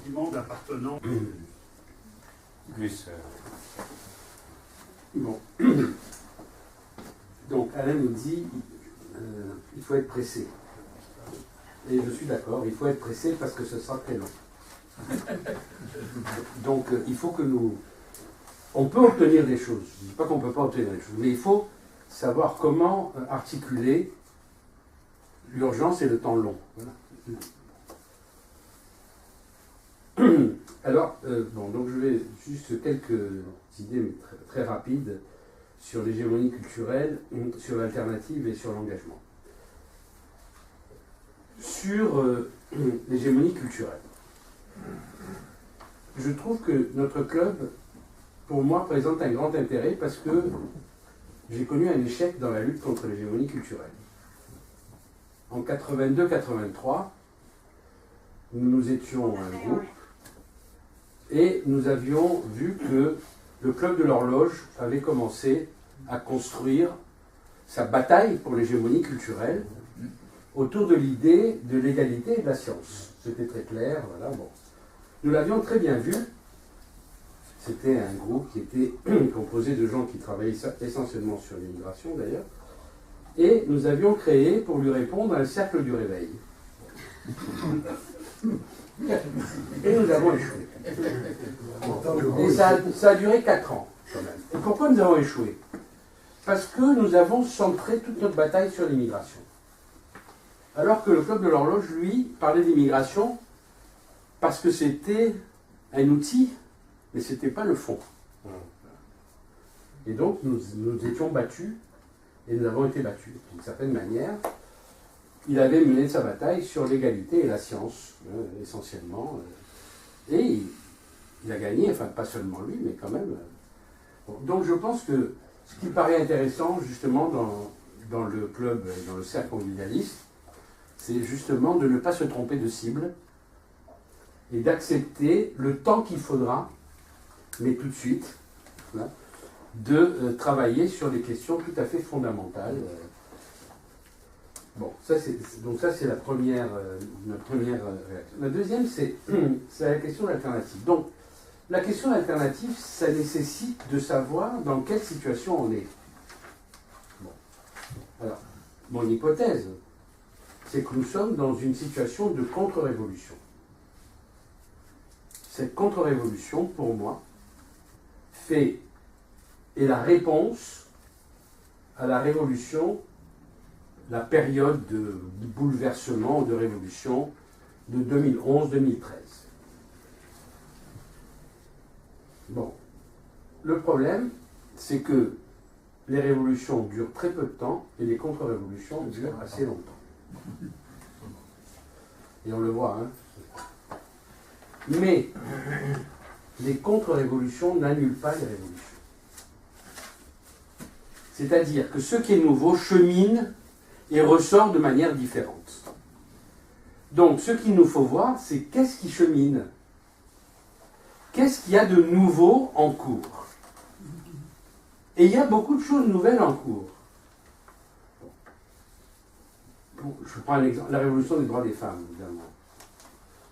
sentiment d'appartenance. Plus. Bon. Donc Alain nous dit il faut être pressé. Et je suis d'accord, il faut être pressé parce que ce sera très long. Donc il faut que nous... On peut obtenir des choses. Je ne dis pas qu'on ne peut pas obtenir des choses, mais il faut savoir comment articuler l'urgence et le temps long. Voilà. Alors, bon, donc je vais juste quelques idées très, très rapides sur l'hégémonie culturelle, sur l'alternative et sur l'engagement. Sur l'hégémonie culturelle, je trouve que notre club, pour moi, présente un grand intérêt parce que j'ai connu un échec dans la lutte contre l'hégémonie culturelle. En 82-83, nous étions un groupe et nous avions vu que le club de l'horloge avait commencé à construire sa bataille pour l'hégémonie culturelle autour de l'idée de l'égalité et de la science. C'était très clair, voilà, bon. Nous l'avions très bien vu. C'était un groupe qui était composé de gens qui travaillaient essentiellement sur l'immigration d'ailleurs. Et nous avions créé, pour lui répondre, un cercle du réveil. Et nous avons échoué. Et ça a duré 4 ans, quand même. Et pourquoi nous avons échoué? Parce que nous avons centré toute notre bataille sur l'immigration. Alors que le Club de l'Horloge, lui, parlait d'immigration parce que c'était un outil, mais ce n'était pas le fond. Et donc, nous étions battus, et nous avons été battus, d'une certaine manière. Il avait mené sa bataille sur l'égalité et la science, essentiellement. Et il a gagné, enfin, pas seulement lui, mais quand même. Bon, donc, je pense que ce qui paraît intéressant, justement, dans le club, dans le cercle convivialiste, c'est justement de ne pas se tromper de cible et d'accepter le temps qu'il faudra, mais tout de suite, là, de travailler sur des questions tout à fait fondamentales. Bon, donc ça c'est la première, notre première réaction. La deuxième, c'est la question de l'alternative. Donc, la question de l'alternative, ça nécessite de savoir dans quelle situation on est. Bon. Alors, mon hypothèse, c'est que nous sommes dans une situation de contre-révolution. Cette contre-révolution, pour moi, est la réponse à la révolution, la période de bouleversement, de révolution de 2011-2013. Bon, le problème, c'est que les révolutions durent très peu de temps et les contre-révolutions durent assez longtemps. Et on le voit, hein. Mais les contre-révolutions n'annulent pas les révolutions. C'est-à-dire que ce qui est nouveau chemine et ressort de manière différente. Donc, ce qu'il nous faut voir, c'est qu'est-ce qui chemine? Qu'est-ce qu'il y a de nouveau en cours? Et il y a beaucoup de choses nouvelles en cours. Je prends l'exemple, la révolution des droits des femmes, évidemment.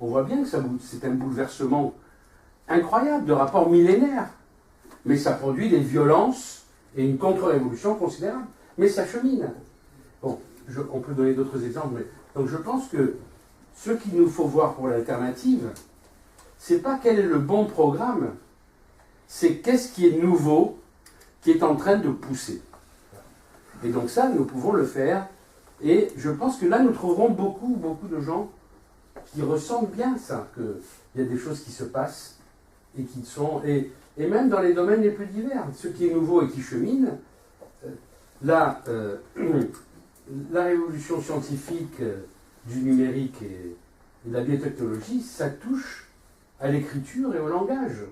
On voit bien que c'est un bouleversement incroyable de rapport millénaire. Mais ça produit des violences et une contre-révolution considérable. Mais ça chemine. Bon, on peut donner d'autres exemples. Mais, donc je pense que ce qu'il nous faut voir pour l'alternative, c'est pas quel est le bon programme, c'est qu'est-ce qui est nouveau, qui est en train de pousser. Et donc ça, nous pouvons le faire. Et je pense que là, nous trouverons beaucoup de gens qui ressentent bien ça, qu'il y a des choses qui se passent et qui sont... Et même dans les domaines les plus divers, ce qui est nouveau et qui chemine, la révolution scientifique du numérique et de la biotechnologie, ça touche à l'écriture et au langage.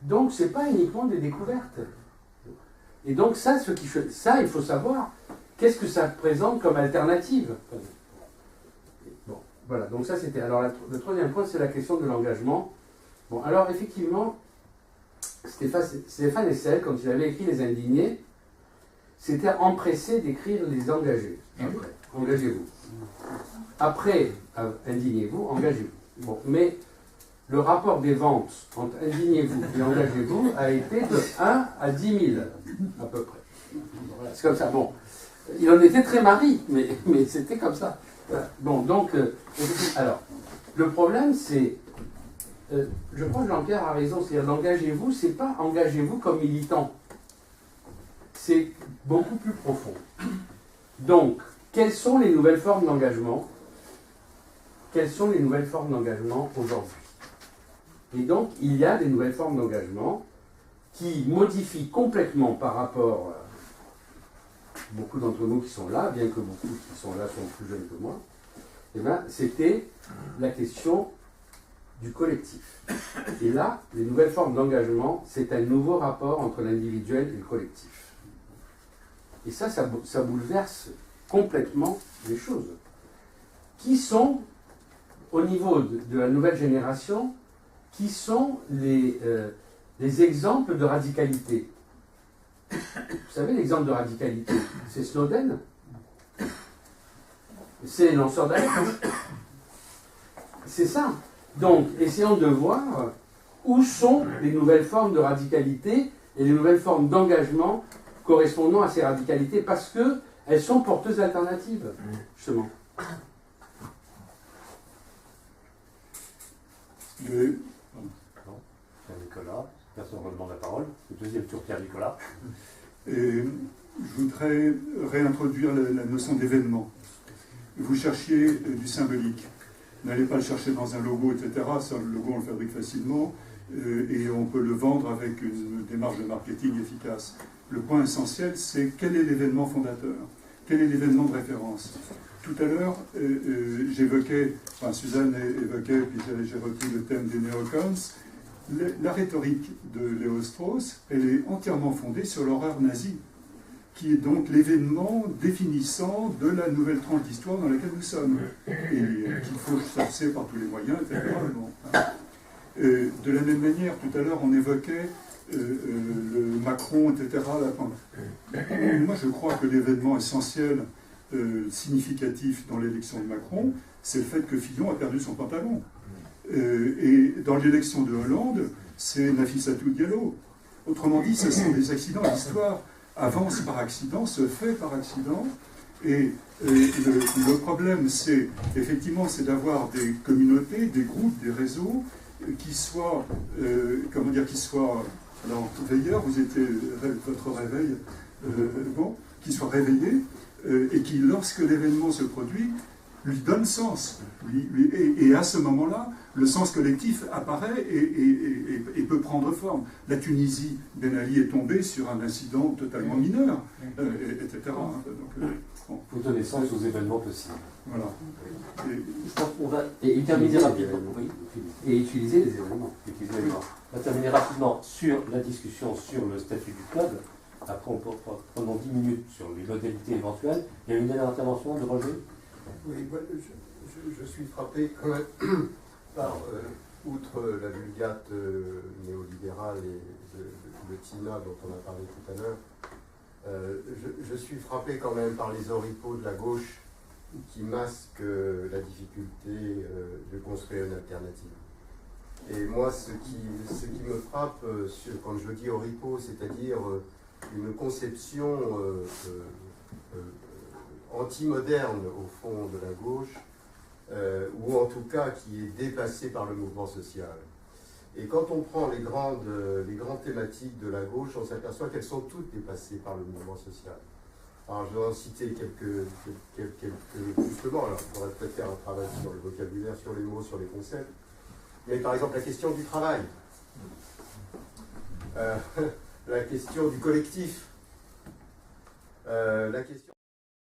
Donc, ce n'est pas uniquement des découvertes. Et donc, ça, il faut savoir qu'est-ce que ça présente comme alternative. Bon, voilà, donc ça c'était... Alors, le troisième point, c'est la question de l'engagement. Bon, alors, effectivement, Stéphane Hessel, quand il avait écrit Les Indignés, s'était empressé d'écrire Les Engagés. Après, engagez-vous. Après, indignez-vous, engagez-vous. Bon, mais le rapport des ventes entre indignez-vous et engagez-vous a été de 1 à 10 000, à peu près. Voilà, c'est comme ça. Bon, il en était très mari, mais c'était comme ça. Voilà. Bon, donc, alors, le problème, c'est, je crois que Jean-Pierre a raison, c'est-à-dire l'engagez-vous, c'est pas engagez-vous comme militant. C'est beaucoup plus profond. Donc, quelles sont les nouvelles formes d'engagement? Quelles sont les nouvelles formes d'engagement aujourd'hui? Et donc, il y a des nouvelles formes d'engagement qui modifient complètement par rapport à beaucoup d'entre nous qui sont là, bien que beaucoup qui sont là sont plus jeunes que moi, eh bien, c'était la question du collectif. Et là, les nouvelles formes d'engagement, c'est un nouveau rapport entre l'individuel et le collectif. Et ça bouleverse complètement les choses. Qui sont, au niveau de la nouvelle génération, qui sont les exemples de radicalité? Vous savez, l'exemple de radicalité, c'est Snowden, c'est les lanceurs d'alerte. C'est ça. Donc, essayons de voir où sont les nouvelles formes de radicalité et les nouvelles formes d'engagement correspondant à ces radicalités, parce qu'elles sont porteuses d'alternatives, justement. Pierre-Nicolas, personne ne demande la parole. Le deuxième tour, Pierre-Nicolas. Et je voudrais réintroduire la notion d'événement. Vous cherchiez du symbolique. N'allez pas le chercher dans un logo, etc. Ça, le logo, on le fabrique facilement et on peut le vendre avec une démarche de marketing efficace. Le point essentiel, c'est quel est l'événement fondateur? Quel est l'événement de référence? Tout à l'heure, j'évoquais, enfin Suzanne évoquait, puis j'ai repris le thème des néocons. La rhétorique de Léo Strauss, elle est entièrement fondée sur l'horreur nazie, qui est donc l'événement définissant de la nouvelle tranche d'histoire dans laquelle nous sommes, et qu'il faut chasser par tous les moyens, etc. Bon. De la même manière, tout à l'heure, on évoquait le Macron, etc. Moi, je crois que l'événement essentiel, significatif dans l'élection de Macron, c'est le fait que Fillon a perdu son pantalon. Et dans l'élection de Hollande, c'est Nafissatou Diallo. Autrement dit, ce sont des accidents. L'histoire avance par accident, se fait par accident. Et le problème, c'est effectivement, c'est d'avoir des communautés, des groupes, des réseaux qui soient, comment dire, qui soient, alors veilleurs, vous étiez votre réveil, bon, qui soient réveillés et qui, lorsque l'événement se produit, lui donne sens. Et à ce moment-là, le sens collectif apparaît et peut prendre forme. La Tunisie, Ben Ali est tombé sur un incident totalement mineur, etc. Vous donnez sens aux événements possibles. Voilà. Je pense qu'on va terminer rapidement. Oui. Et utiliser les événements. On va terminer rapidement sur la discussion sur le statut du club. Après, prenons 10 minutes sur les modalités éventuelles. Il y a une dernière intervention de Roger. Oui, je suis frappé quand même par, outre la vulgate néolibérale et le TINA dont on a parlé tout à l'heure, je suis frappé quand même par les oripeaux de la gauche qui masquent la difficulté de construire une alternative. Et moi, ce qui me frappe quand je dis oripeaux, c'est-à-dire une conception anti-moderne au fond de la gauche, ou en tout cas qui est dépassée par le mouvement social. Et quand on prend les grandes thématiques de la gauche, on s'aperçoit qu'elles sont toutes dépassées par le mouvement social. Alors je vais en citer quelques justement, alors on pourrait peut-être faire un travail sur le vocabulaire, sur les mots, sur les concepts. Il y a par exemple la question du travail, la question du collectif, la question